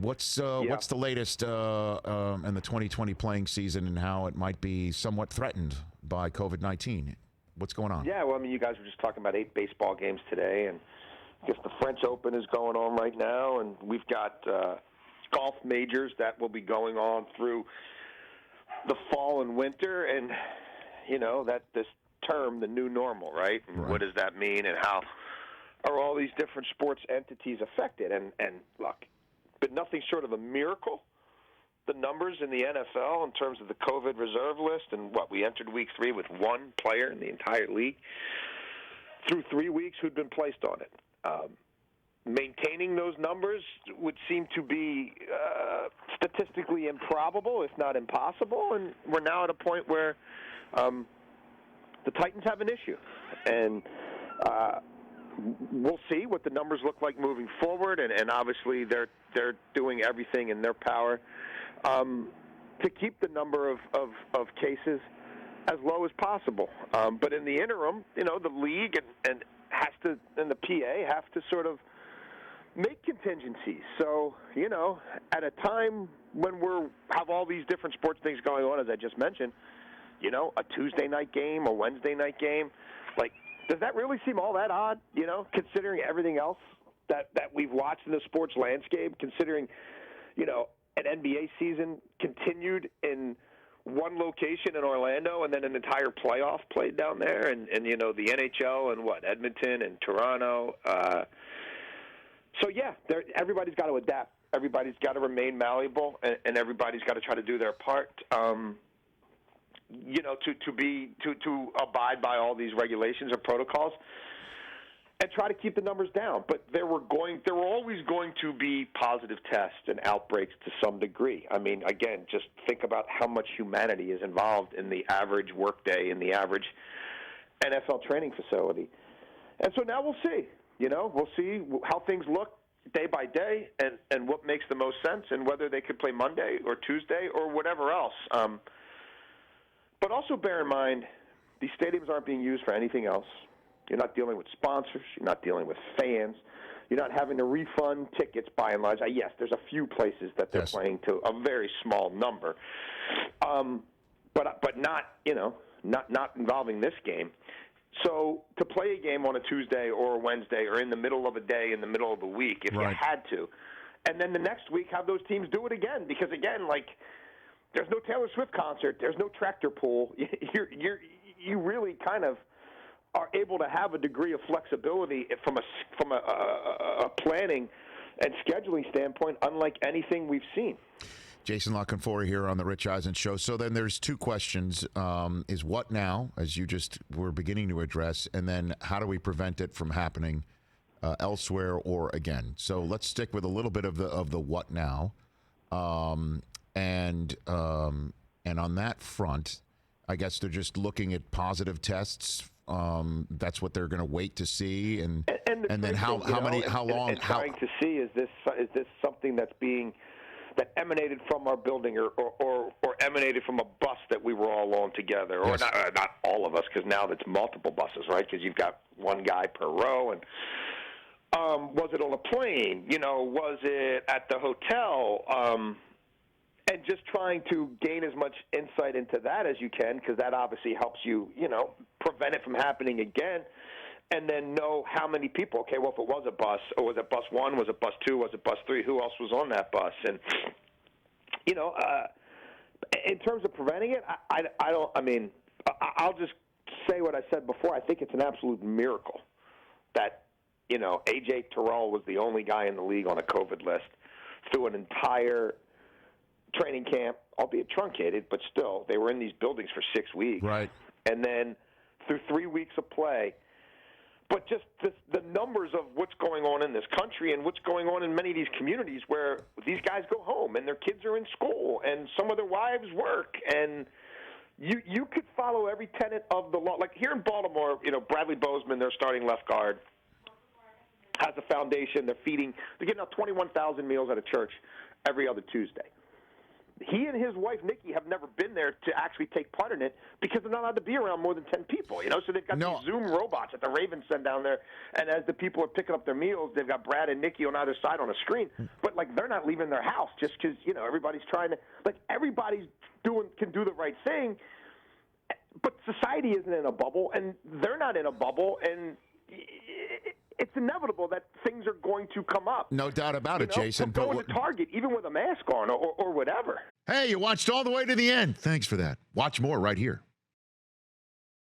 what's the latest in the 2020 playing season and how it might be somewhat threatened by COVID-19? What's going on? Yeah, well, I mean, you guys were just talking about 8 baseball games today, and I guess the French Open is going on right now, and we've got golf majors that will be going on through the fall and winter, and, you know, that this term, the new normal, right? And what does that mean, and how are all these different sports entities affected? And look, but nothing short of a miracle. The numbers in the NFL in terms of the COVID reserve list, and we entered week 3 with 1 player in the entire league through 3 weeks who'd been placed on it. Maintaining those numbers would seem to be statistically improbable, if not impossible, and we're now at a point where the Titans have an issue. And we'll see what the numbers look like moving forward, and obviously they're doing everything in their power to keep the number of cases as low as possible. But in the interim, you know, the league and the PA have to sort of make contingencies. So, you know, at a time when have all these different sports things going on, as I just mentioned, you know, a Tuesday night game, a Wednesday night game, like, does that really seem all that odd, you know, considering everything else that we've watched in the sports landscape, considering, you know, an NBA season continued in one location in Orlando and then an entire playoff played down there, and you know, the NHL and Edmonton and Toronto. So, yeah, everybody's got to adapt. Everybody's got to remain malleable, and everybody's got to try to do their part, you know, to abide by all these regulations or protocols and try to keep the numbers down. But there were always going to be positive tests and outbreaks to some degree. I mean, again, just think about how much humanity is involved in the average workday, in the average NFL training facility. And so now we'll see. You know, we'll see how things look day by day and what makes the most sense and whether they could play Monday or Tuesday or whatever else. But also bear in mind, these stadiums aren't being used for anything else. You're not dealing with sponsors. You're not dealing with fans. You're not having to refund tickets by and large. Yes, there's a few places that they're playing to a very small number, but not, you know, not involving this game. So to play a game on a Tuesday or a Wednesday or in the middle of a day, in the middle of a week, if you had to, and then the next week have those teams do it again, because again, like, there's no Taylor Swift concert, there's no tractor pull. You really kind of are able to have a degree of flexibility from a planning and scheduling standpoint, unlike anything we've seen. Jason Canfora here on the Rich Eisen Show. So then there's 2 questions. Is what now, as you just were beginning to address, and then how do we prevent it from happening elsewhere or again? So let's stick with a little bit of the what now. And on that front, I guess they're just looking at positive tests. That's what they're going to wait to see, and then how long? And trying to see is this something that emanated from our building or emanated from a bus that we were all on together, or not all of us, because now it's multiple buses, right? Because you've got one guy per row, and was it on a plane? You know, was it at the hotel? And just trying to gain as much insight into that as you can, because that obviously helps you, you know, prevent it from happening again, and then know how many people. Okay, well, if it was a bus, or was it bus 1, was it bus 2, was it bus 3, who else was on that bus? And, you know, in terms of preventing it, I'll just say what I said before. I think it's an absolute miracle that, you know, A.J. Terrell was the only guy in the league on a COVID list through an entire training camp, albeit truncated, but still, they were in these buildings for 6 weeks. Right. And then through 3 weeks of play. But just the numbers of what's going on in this country and what's going on in many of these communities where these guys go home and their kids are in school and some of their wives work, and you could follow every tenet of the law. Like here in Baltimore, you know, Bradley Bozeman, their starting left guard, has a foundation. They're getting out 21,000 meals at a church every other Tuesday. He and his wife, Nikki, have never been there to actually take part in it because they're not allowed to be around more than 10 people, So they've got these Zoom robots that the Ravens send down there, and as the people are picking up their meals, they've got Brad and Nikki on either side on a screen. But, they're not leaving their house just because, everybody's trying to – everybody's can do the right thing. But society isn't in a bubble, and they're not in a bubble, and it's inevitable that things are going to come up. No doubt about it, Jason. Going to Target, even with a mask on or whatever. Hey, you watched all the way to the end. Thanks for that. Watch more right here.